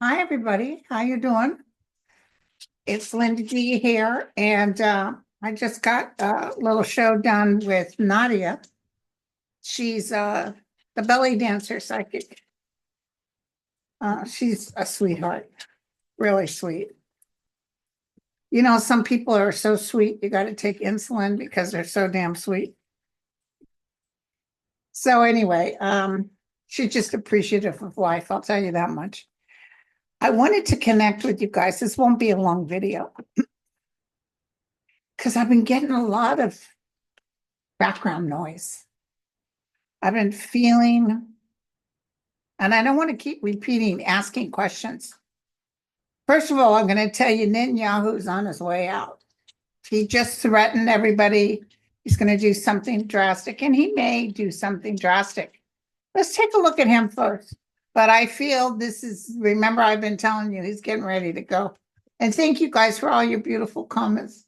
Hi, everybody. How you doing? It's Linda G here, and I just got a little show done with Nadia. She's the belly dancer psychic. She's a sweetheart, really sweet. You know, some people are so sweet, you got to take insulin because they're so damn sweet. So anyway, she's just appreciative of life. I'll tell you that much. I wanted to connect with you guys. This won't be a long video because I've been getting a lot of background noise. I've been feeling, and I don't want to keep repeating, asking questions. First of all, I'm going to tell you Netanyahu's on his way out. He just threatened everybody. He's going to do something drastic, and he may do something drastic. Let's take a look at him first. But I feel this is, remember, I've been telling you, he's getting ready to go. And thank you guys for all your beautiful comments.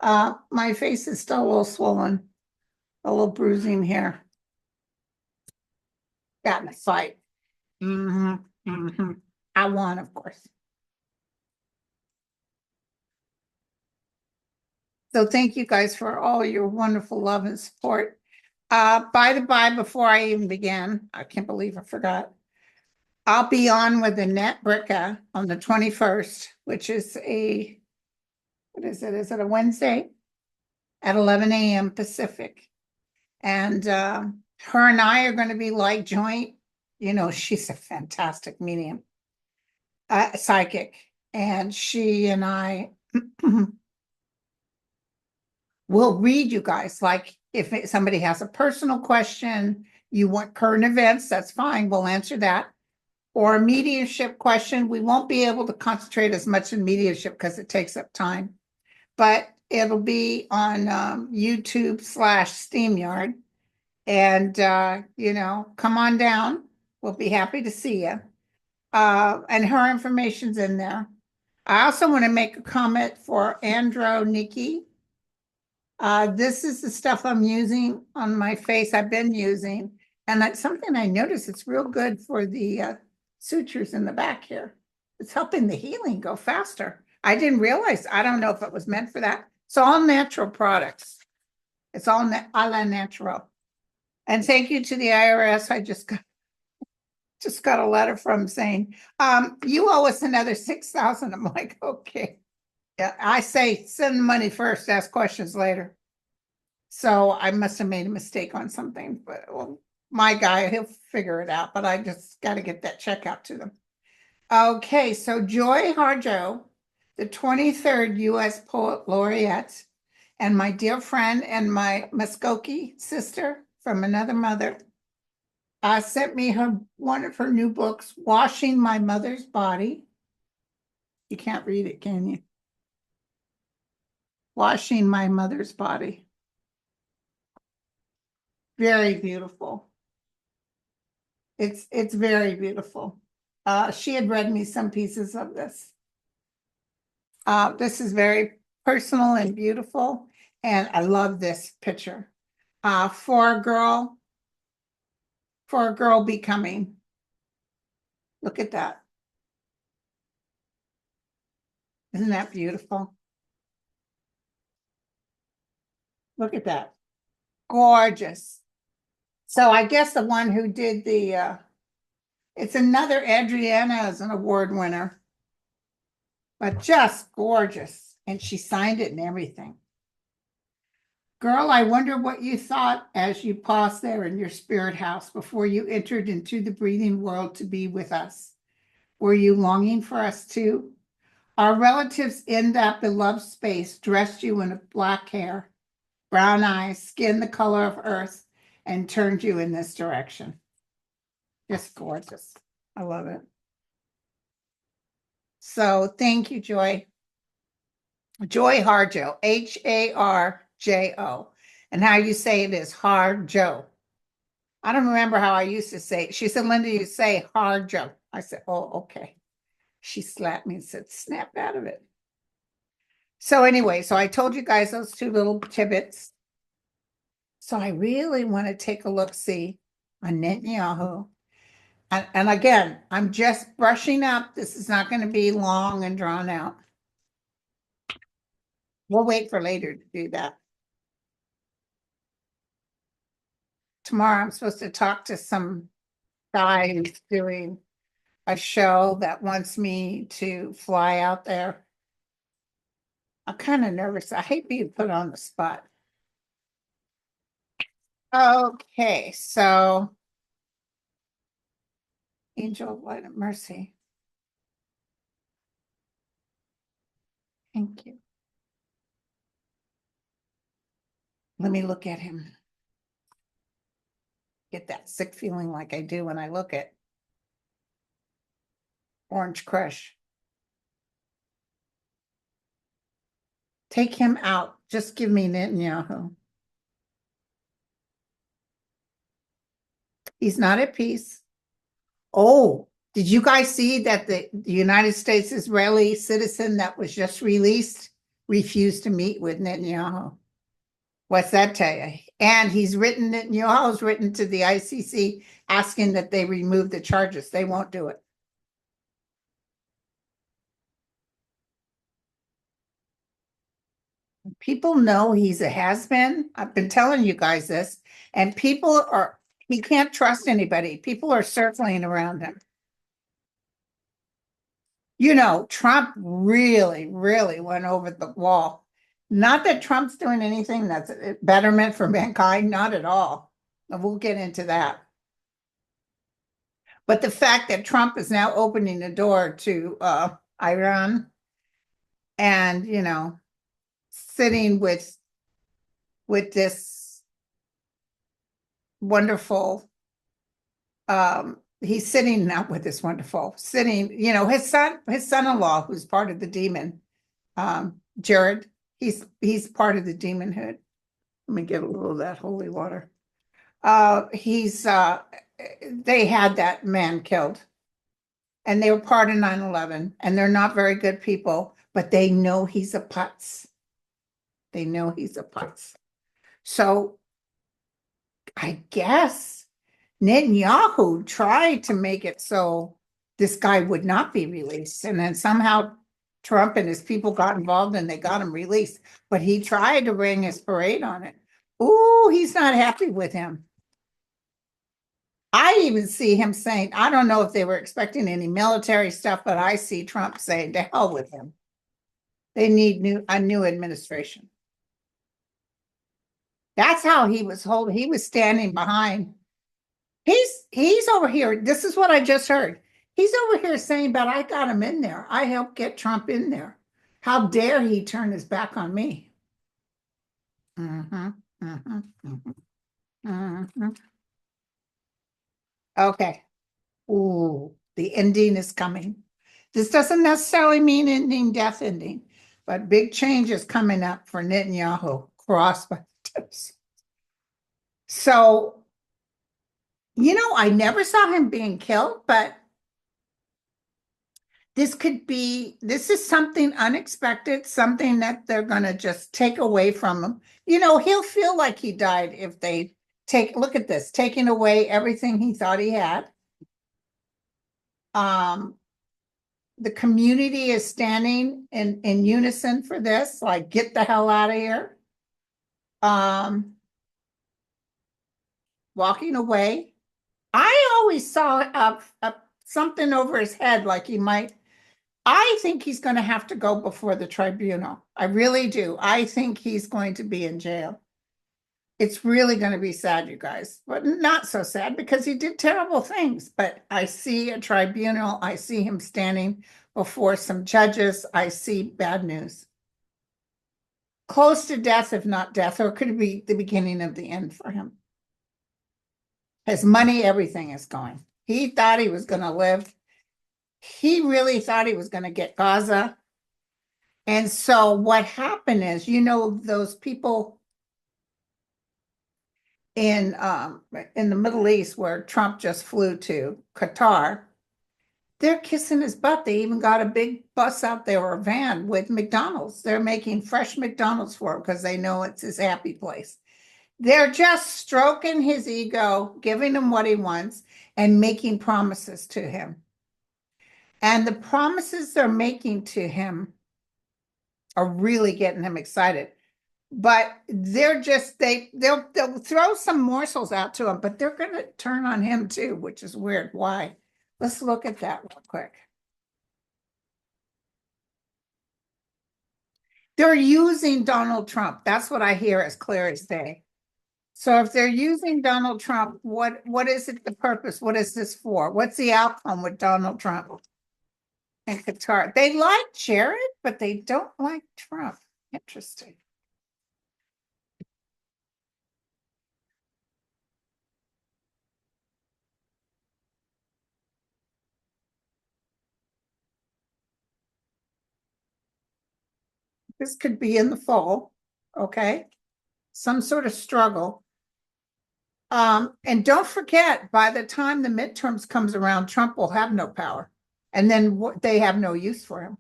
My face is still a little swollen, a little bruising here. Got in a fight. I won, of course. So thank you guys for all your wonderful love and support. By the by, before I even began, I can't believe I forgot. I'll be on with Annette Bricka on the 21st, which is what is it? Is it a Wednesday? At 11 a.m. Pacific. And her and I are going to be like joint. You know, she's a fantastic medium, psychic. And she and I will read you guys. Like if somebody has a personal question, you want current events, that's fine. We'll answer that. Or a mediumship question. We won't be able to concentrate as much in mediumship because it takes up time. But it'll be on YouTube/StreamYard. And, you know, come on down. We'll be happy to see you. And her information's in there. I also want to make a comment for Andro Nikki. This is the stuff I'm using on my face. I've been using, and that's something I noticed. It's real good for the sutures in the back here. It's helping the healing go faster. I didn't realize. I don't know if it was meant for that. It's all natural products. It's all a la natural. And thank you to the IRS. I just got a letter from saying, you owe us another $6,000. I'm like, okay. Yeah, I say send money first, ask questions later. So I must have made a mistake on something, but well, my guy, he'll figure it out, but I just got to get that check out to them. Okay, so Joy Harjo, the 23rd U.S. Poet Laureate, and my dear friend and my Muskokie sister from another mother, sent me one of her new books, Washing My Mother's Body. You can't read it, can you? Washing My Mother's Body. Very beautiful. It's very beautiful. She had read me some pieces of this. This is very personal and beautiful, and I love this picture. For a girl becoming. Look at that. Isn't that beautiful? Look at that. Gorgeous. So I guess the one who did it's another Adriana is an award winner, but just gorgeous. And she signed it and everything. Girl, I wonder what you thought as you paused there in your spirit house before you entered into the breathing world to be with us. Were you longing for us too? Our relatives in that beloved space dressed you in black hair, brown eyes, skin the color of earth, and turned you in this direction. Just gorgeous. I love it. So thank you, Joy. Joy Harjo, Harjo. And how you say it is Harjo. I don't remember how I used to say it. She said, Linda, you say Harjo. I said, oh, okay. She slapped me and said, snap out of it. So anyway, so I told you guys those two little tidbits. So I really want to take a look, see, on Netanyahu. And again, I'm just brushing up. This is not going to be long and drawn out. We'll wait for later to do that. Tomorrow, I'm supposed to talk to some guy who's doing a show that wants me to fly out there. I'm kind of nervous. I hate being put on the spot. Okay, so Angel of Light and Mercy. Thank you. Let me look at him. Get that sick feeling like I do when I look at Orange Crush. Take him out. Just give me Netanyahu. He's not at peace. Oh, did you guys see that the United States Israeli citizen that was just released refused to meet with Netanyahu? What's that tell you? And Netanyahu's written to the ICC asking that they remove the charges. They won't do it. People know he's a has-been. I've been telling you guys this, and he can't trust anybody. People are circling around him. You know, Trump really, really went over the wall. Not that Trump's doing anything that's a betterment for mankind, not at all. And we'll get into that. But the fact that Trump is now opening the door to Iran and, sitting with this wonderful he's sitting not with this wonderful sitting, his son-in-law, who's part of the demon, Jared, he's part of the demonhood. Let me get a little of that holy water. They had that man killed, and they were part of 9/11, and they're not very good people, but they know he's a putz. They know he's a putz. So I guess Netanyahu tried to make it so this guy would not be released. And then somehow Trump and his people got involved and they got him released. But he tried to ring his parade on it. Ooh, he's not happy with him. I even see him saying, I don't know if they were expecting any military stuff, but I see Trump saying, to hell with him. They need a new administration. That's how he was holding. He was standing behind. He's over here. This is what I just heard. He's over here saying, but I got him in there. I helped get Trump in there. How dare he turn his back on me? Okay. Ooh, the ending is coming. This doesn't necessarily mean ending, death ending, but big change is coming up for Netanyahu. Cross my tips. So, I never saw him being killed, but this is something unexpected, something that they're going to just take away from him. He'll feel like he died if they look at this, taking away everything he thought he had. The community is standing in unison for this, like, get the hell out of here. Walking away. I always saw something over his head, like he might. I think he's going to have to go before the tribunal. I really do. I think he's going to be in jail. It's really going to be sad, you guys, but not so sad because he did terrible things. But I see a tribunal. I see him standing before some judges. I see bad news. Close to death, if not death, or could it be the beginning of the end for him? His money, everything is going. He thought he was going to live. He really thought he was going to get Gaza. And so what happened is, those people in the Middle East where Trump just flew to, Qatar, they're kissing his butt. They even got a big bus out there or a van with McDonald's. They're making fresh McDonald's for him because they know it's his happy place. They're just stroking his ego, giving him what he wants. and making promises to him. And the promises they're making to him are really getting him excited. But they'll throw some morsels out to him, but they're going to turn on him too, which is weird. Why? Let's look at that real quick. They're using Donald Trump. That's what I hear as clear as day. So if they're using Donald Trump, what is it, the purpose? What is this for? What's the outcome with Donald Trump and Qatar? They like Jared, but they don't like Trump. Interesting. This could be in the fall, okay? Some sort of struggle. And don't forget, by the time the midterms comes around, Trump will have no power. And then they have no use for him.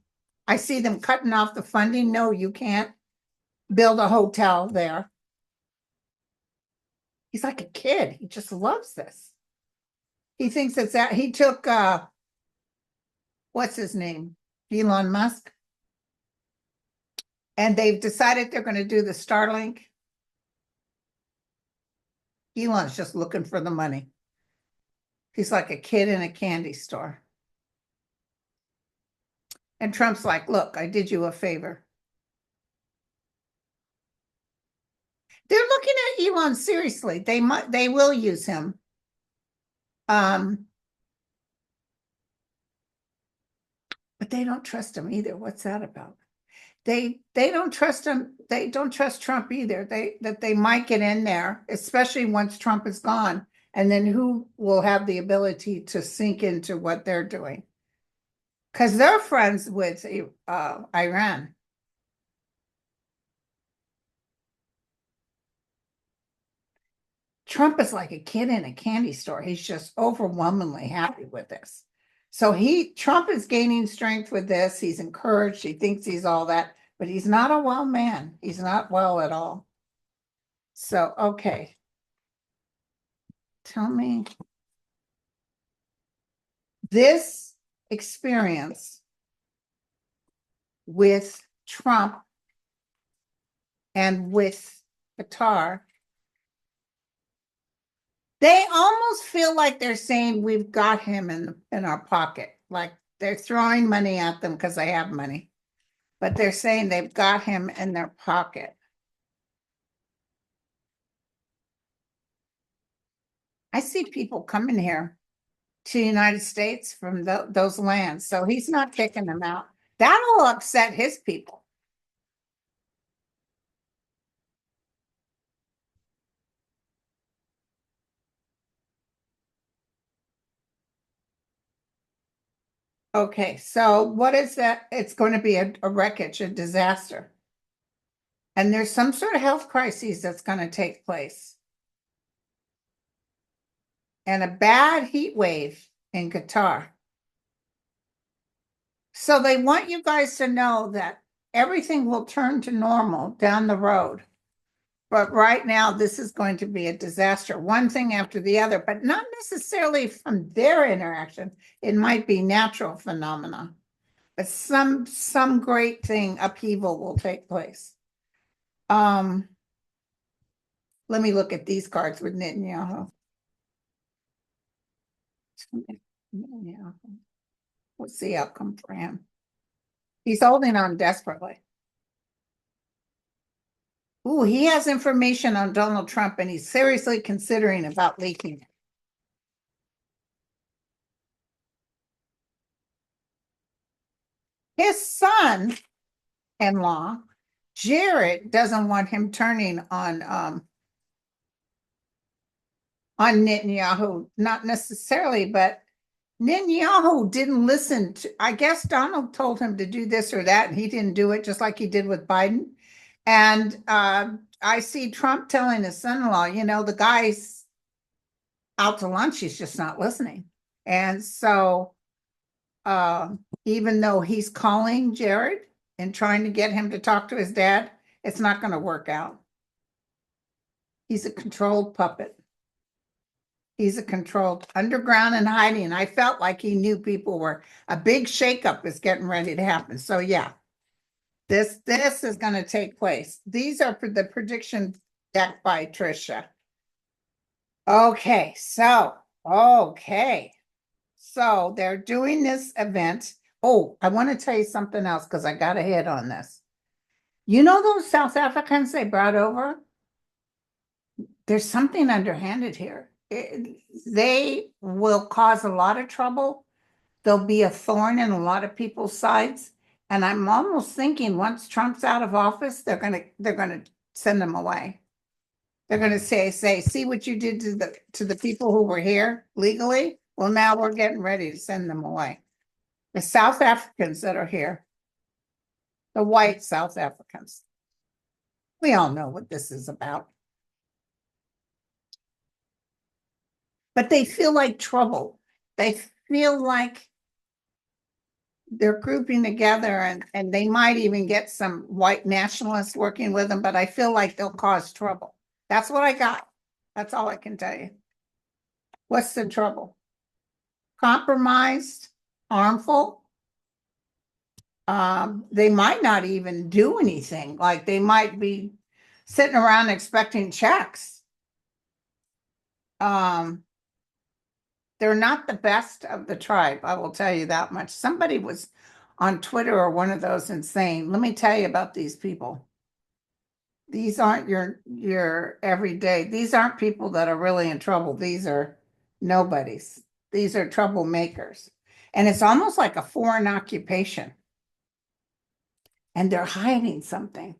I see them cutting off the funding. No, you can't build a hotel there. He's like a kid. He just loves this. He thinks it's that he took what's his name? Elon Musk. And they've decided they're going to do the Starlink. Elon's just looking for the money. He's like a kid in a candy store. And Trump's like, look, I did you a favor. They're looking at Elon seriously. They will use him. But they don't trust him either. What's that about? They don't trust him. They don't trust Trump either. That they might get in there, especially once Trump is gone. And then who will have the ability to sink into what they're doing? Because they're friends with Iran. Trump is like a kid in a candy store. He's just overwhelmingly happy with this. So Trump is gaining strength with this. He's encouraged. He thinks he's all that, but he's not a well man. He's not well at all. So, okay. Tell me this experience with Trump and with Qatar, they almost feel like they're saying we've got him in our pocket. Like they're throwing money at them because they have money, but they're saying they've got him in their pocket. I see people coming here to the United States from those lands, so he's not kicking them out. That'll upset his people. Okay, so what is that? It's going to be a wreckage, a disaster. And there's some sort of health crisis that's going to take place. And a bad heat wave in Qatar. So they want you guys to know that everything will turn to normal down the road. But right now, this is going to be a disaster, one thing after the other, but not necessarily from their interaction. It might be natural phenomena, but some great thing, upheaval will take place. Let me look at these cards with Netanyahu. What's the outcome for him? He's holding on desperately. Ooh, he has information on Donald Trump and he's seriously considering about leaking it. His son-in-law, Jared, doesn't want him turning on Netanyahu, not necessarily, but Netanyahu didn't listen to, I guess Donald told him to do this or that, and he didn't do it, just like he did with Biden. And I see Trump telling his son-in-law, you know, the guy's out to lunch, he's just not listening. And so even though he's calling Jared and trying to get him to talk to his dad, it's not going to work out. He's a controlled puppet. He's a controlled underground and hiding. I felt like he knew people were, a big shakeup is getting ready to happen. So yeah, this is going to take place. These are the prediction deck by Trisha. Okay, so they're doing this event. Oh, I want to tell you something else because I got a hit on this. You know those South Africans they brought over? There's something underhanded here. They will cause a lot of trouble. They'll be a thorn in a lot of people's sides. And I'm almost thinking once Trump's out of office, they're gonna send them away. They're gonna say, see what you did to the people who were here legally? Well, now we're getting ready to send them away. The South Africans that are here, the white South Africans. We all know what this is about. But they feel like trouble. They feel like they're grouping together and they might even get some white nationalists working with them, but I feel like they'll cause trouble. That's what I got. That's all I can tell you. What's the trouble? Compromised, harmful. They might not even do anything. Like they might be sitting around expecting checks. They're not the best of the tribe, I will tell you that much. Somebody was on Twitter or one of those insane. Let me tell you about these people. These aren't your everyday. These aren't people that are really in trouble. These are nobodies. These are troublemakers. And it's almost like a foreign occupation. And they're hiding something.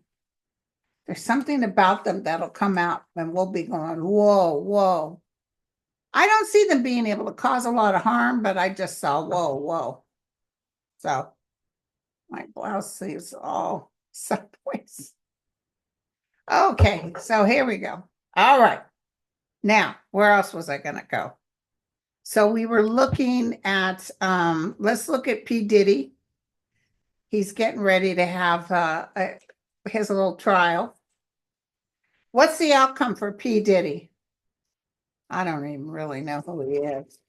There's something about them that'll come out and we'll be going, whoa, whoa. I don't see them being able to cause a lot of harm, but I just saw, whoa, whoa. So my blouse is all sideways. Okay, so here we go. All right. Now, where else was I going to go? So we were looking at, let's look at P. Diddy. He's getting ready to have his little trial. What's the outcome for P. Diddy? I don't even really know who he is.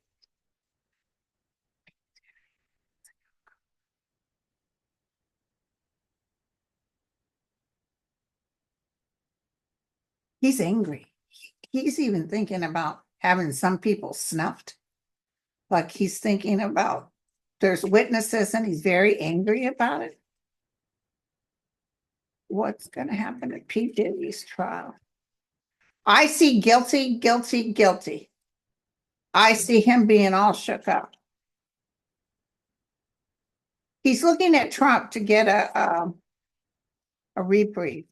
He's angry. He's even thinking about having some people snuffed. Like he's thinking about there's witnesses and he's very angry about it. What's going to happen at P. Diddy's trial? I see guilty, guilty, guilty. I see him being all shook up. He's looking at Trump to get a reprieve.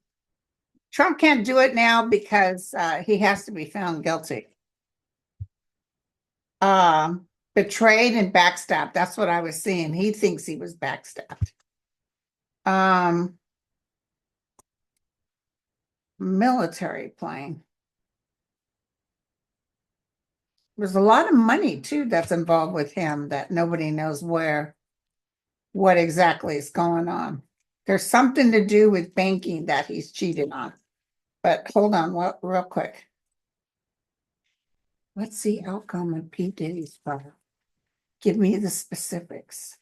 Trump can't do it now because he has to be found guilty. Betrayed and backstabbed. That's what I was seeing. He thinks he was backstabbed. Military plane. There's a lot of money too that's involved with him that nobody knows what exactly is going on. There's something to do with banking that he's cheated on. But hold on, real quick. What's the outcome of P. Diddy's trial? Give me the specifics.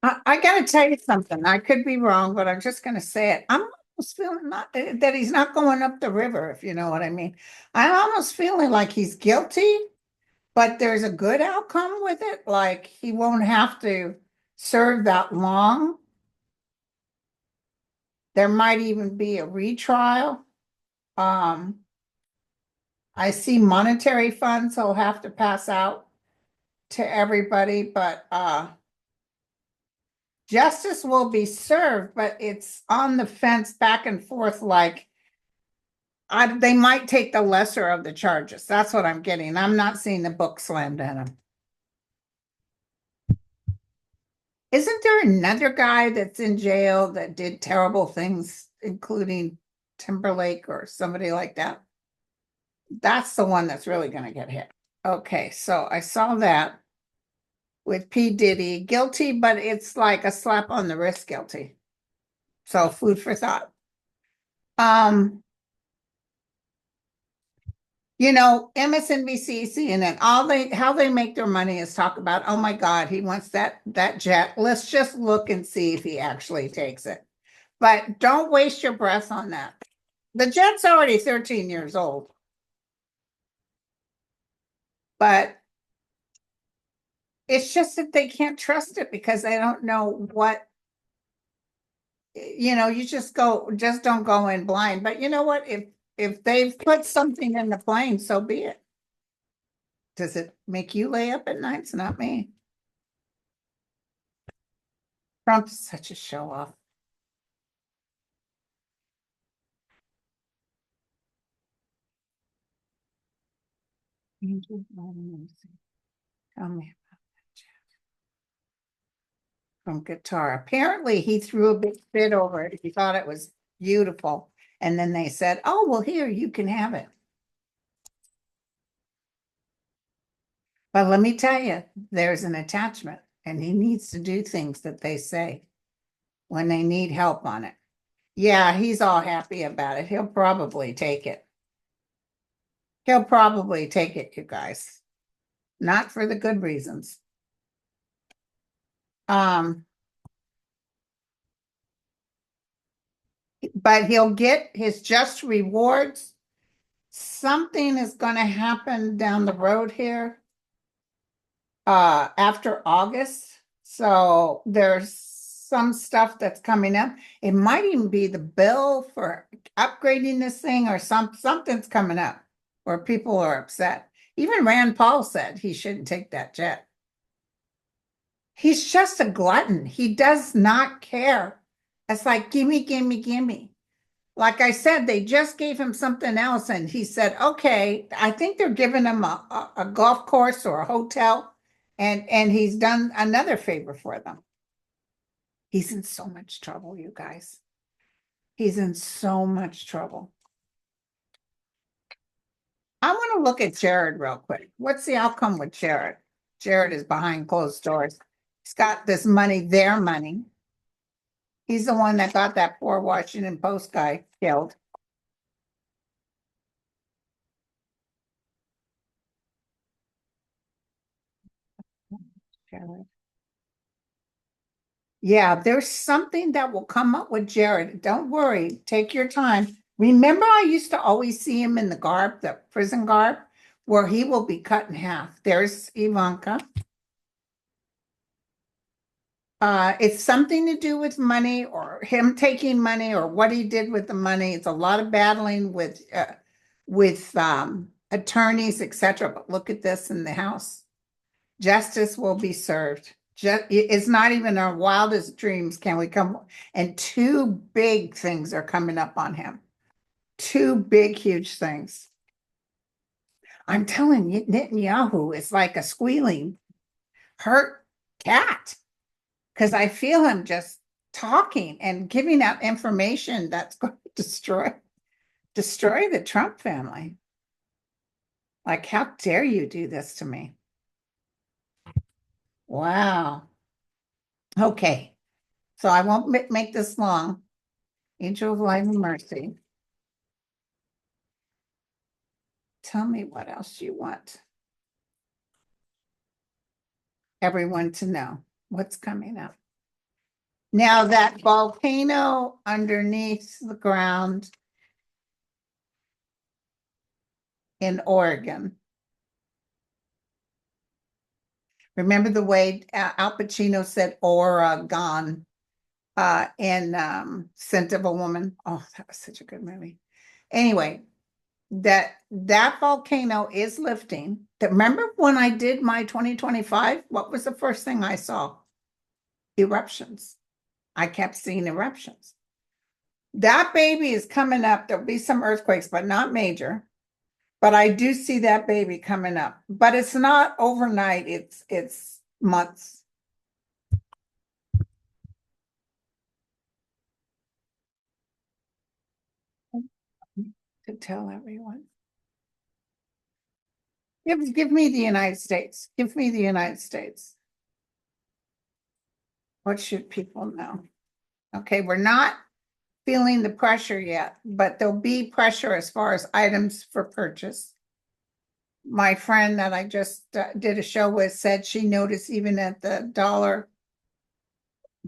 I got to tell you something. I could be wrong, but I'm just going to say it. I'm almost feeling that he's not going up the river, if you know what I mean. I'm almost feeling like he's guilty, but there's a good outcome with it. Like he won't have to serve that long. There might even be a retrial. I see monetary funds he'll have to pass out to everybody, but justice will be served, but it's on the fence back and forth. Like they might take the lesser of the charges. That's what I'm getting. I'm not seeing the book slammed at him. Isn't there another guy that's in jail that did terrible things, including Timberlake or somebody like that? That's the one that's really going to get hit. Okay, so I saw that. with P. Diddy. Guilty, but it's like a slap on the wrist guilty. So food for thought. Um, MSNBC, CNN, how they make their money is talk about, oh my God, he wants that jet. Let's just look and see if he actually takes it. But don't waste your breath on that. The jet's already 13 years old. But it's just that they can't trust it because they don't know what, you just don't go in blind. But you know what? If they've put something in the plane, so be it. Does it make you lay up at night? It's not me. Trump's such a show off. Tell me about that jet from Qatar. Apparently, he threw a big fit over it. He thought it was beautiful. And then they said, oh, well, here, you can have it. But let me tell you, there's an attachment, and he needs to do things that they say when they need help on it. Yeah, he's all happy about it. He'll probably take it. He'll probably take it, you guys. Not for the good reasons. But he'll get his just rewards. Something is going to happen down the road here after August. So there's some stuff that's coming up. It might even be the bill for upgrading this thing or something's coming up where people are upset. Even Rand Paul said he shouldn't take that jet. He's just a glutton. He does not care. It's like, gimme, gimme, gimme. Like I said, they just gave him something else, and he said, okay, I think they're giving him a golf course or a hotel, and he's done another favor for them. He's in so much trouble, you guys. He's in so much trouble. I want to look at Jared real quick. What's the outcome with Jared? Jared is behind closed doors. He's got this money, their money. He's the one that got that poor Washington Post guy killed. Jared. Yeah, there's something that will come up with Jared. Don't worry. Take your time. Remember, I used to always see him in the garb, the prison garb, where he will be cut in half. There's Ivanka. It's something to do with money or him taking money or what he did with the money. It's a lot of battling with attorneys, etc. But look at this in the House. Justice will be served. It's not even our wildest dreams can we come. And two big things are coming up on him. Two big, huge things. I'm telling you, Netanyahu is like a squealing, hurt cat. Because I feel him just talking and giving out information that's going to destroy the Trump family. Like, how dare you do this to me? Wow. Okay. So I won't make this long. Angel of light and mercy. Tell me what else you want everyone to know. What's coming up? Now that volcano underneath the ground in Oregon. Remember the way Al Pacino said Oregon in Scent of a Woman? Oh, that was such a good movie. Anyway, that volcano is lifting. Remember when I did my 2025? What was the first thing I saw? Eruptions. I kept seeing eruptions. That baby is coming up. There'll be some earthquakes, but not major. But I do see that baby coming up. But it's not overnight. It's months. To tell everyone. Give me the United States. Give me the United States. What should people know? Okay, we're not feeling the pressure yet, but there'll be pressure as far as items for purchase. My friend that I just did a show with said she noticed even at the dollar,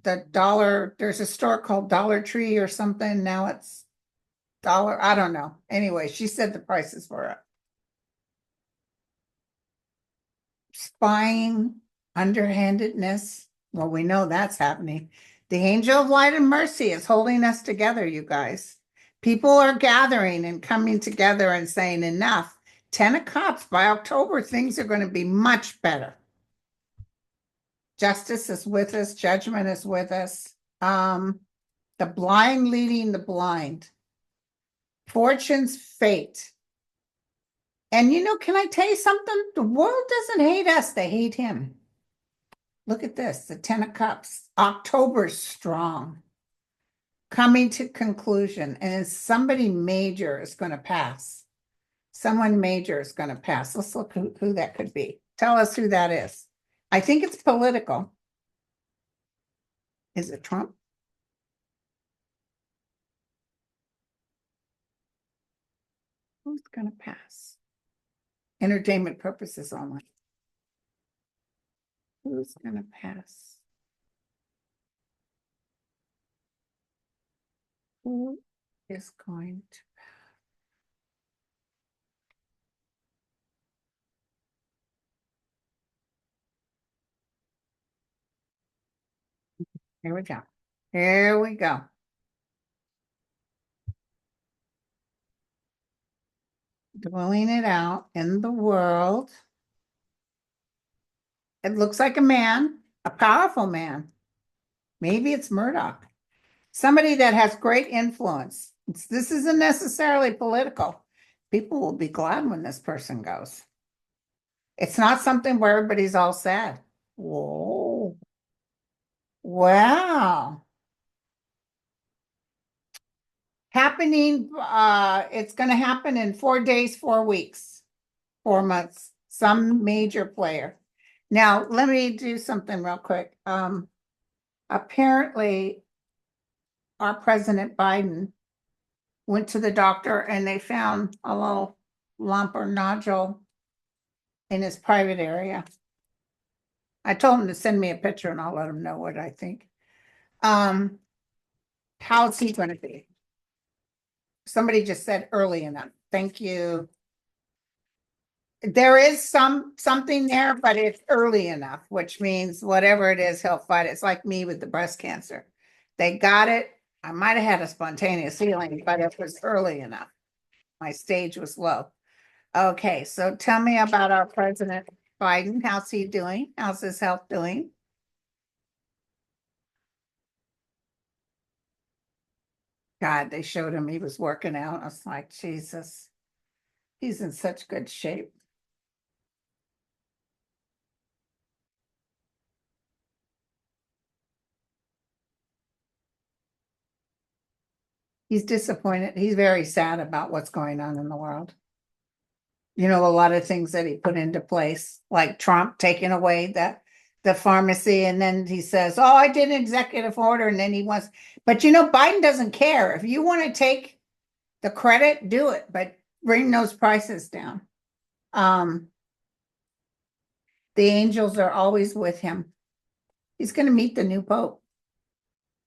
there's a store called Dollar Tree or something. Now it's dollar, I don't know. Anyway, she said the prices were up. Spying, underhandedness. Well, we know that's happening. The angel of light and mercy is holding us together, you guys. People are gathering and coming together and saying enough. 10 of Cups, by October, things are going to be much better. Justice is with us. Judgment is with us. The blind leading the blind. Fortune's fate. And can I tell you something? The world doesn't hate us. They hate him. Look at this, the 10 of Cups. October's strong. Coming to conclusion. And somebody major is going to pass. Someone major is going to pass. Let's look who that could be. Tell us who that is. I think it's political. Is it Trump? Who's going to pass? Entertainment purposes only. Who's going to pass? Who is going to? Here we go. Here we go. Dwelling it out in the world. It looks like a man, a powerful man. Maybe it's Murdoch. Somebody that has great influence. This isn't necessarily political. People will be glad when this person goes. It's not something where everybody's all sad. Whoa. Wow. Happening, it's going to happen in 4 days, 4 weeks, 4 months, some major player. Now, let me do something real quick. Apparently, our President Biden went to the doctor and they found a little lump or nodule in his private area. I told him to send me a picture and I'll let him know what I think. How's he going to be? Somebody just said early enough. Thank you. There is something there, but it's early enough, which means whatever it is, he'll fight it. It's like me with the breast cancer. They got it. I might have had a spontaneous healing, but it was early enough. My stage was low. Okay, so tell me about our President Biden. How's he doing? How's his health doing? God, they showed him he was working out. I was like, Jesus, he's in such good shape. He's disappointed. He's very sad about what's going on in the world. A lot of things that he put into place, like Trump taking away the pharmacy, and then he says, oh, I did an executive order, and then he wants, but Biden doesn't care. If you want to take the credit, do it, but bring those prices down. The angels are always with him. He's going to meet the new pope.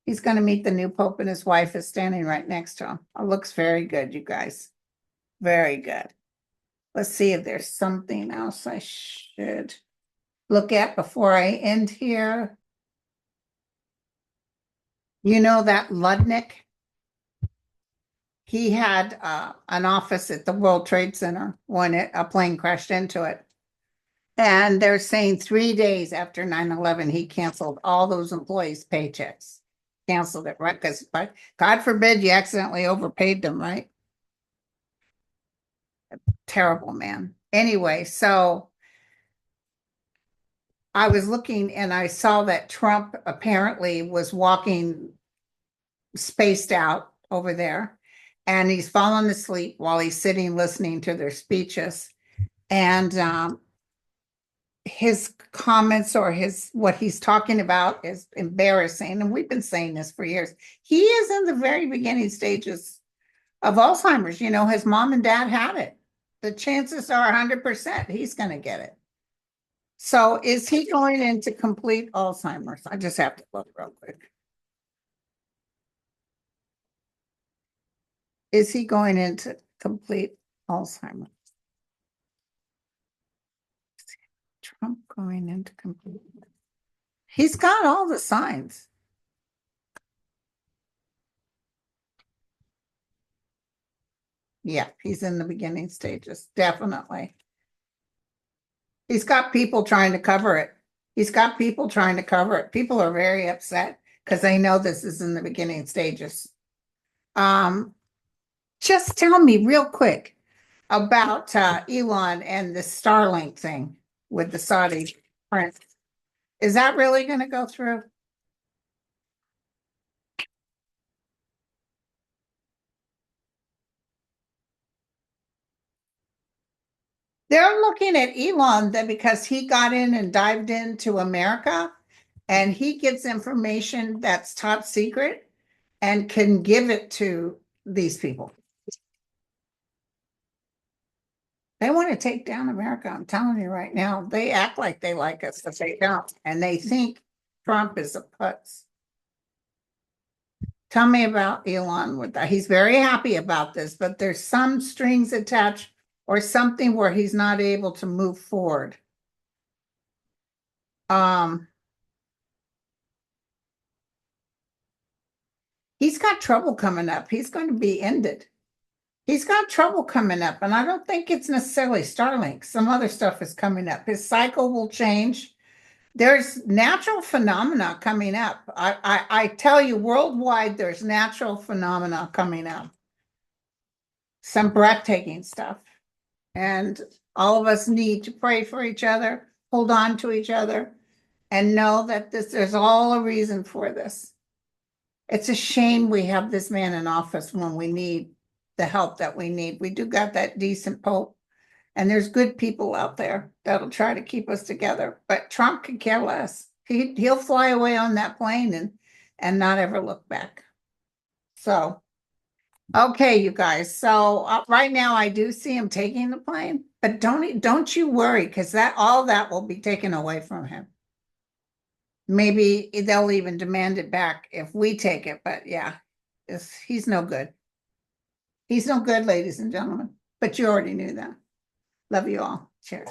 He's going to meet the new pope, and his wife is standing right next to him. It looks very good, you guys. Very good. Let's see if there's something else I should look at before I end here. That Ludnick, he had an office at the World Trade Center when a plane crashed into it. And they're saying 3 days after 9/11, he canceled all those employees' paychecks. Canceled it, right? Because God forbid you accidentally overpaid them, right? Terrible, man. Anyway, so I was looking and I saw that Trump apparently was walking spaced out over there, and he's fallen asleep while he's sitting listening to their speeches. And his comments or what he's talking about is embarrassing. And we've been saying this for years. He is in the very beginning stages of Alzheimer's. You know, his mom and dad had it. The chances are 100% he's going to get it. So is he going into complete Alzheimer's? I just have to look real quick. Is he going into complete Alzheimer's? Trump going into complete. He's got all the signs. Yeah, he's in the beginning stages, definitely. He's got people trying to cover it. He's got people trying to cover it. People are very upset because they know this is in the beginning stages. Just tell me real quick about Elon and the Starlink thing with the Saudi prince. Is that really going to go through? They're looking at Elon that because he got in and dived into America and he gets information that's top secret and can give it to these people. They want to take down America. I'm telling you right now. They act like they like us, but they don't. And they think Trump is a putz. Tell me about Elon with that. He's very happy about this, but there's some strings attached or something where he's not able to move forward. He's got trouble coming up. He's going to be ended. He's got trouble coming up, and I don't think it's necessarily Starlink. Some other stuff is coming up. His cycle will change. There's natural phenomena coming up. I tell you, worldwide, there's natural phenomena coming up. Some breathtaking stuff. And all of us need to pray for each other, hold on to each other, and know that there's all a reason for this. It's a shame we have this man in office when we need the help that we need. We do got that decent pope, and there's good people out there that'll try to keep us together. But Trump could care less. He'll fly away on that plane and not ever look back. So, okay, you guys. So right now I do see him taking the plane, but don't you worry because all that will be taken away from him. Maybe they'll even demand it back if we take it. But yeah, he's no good. He's no good, ladies and gentlemen. But you already knew that. Love you all. Cheers.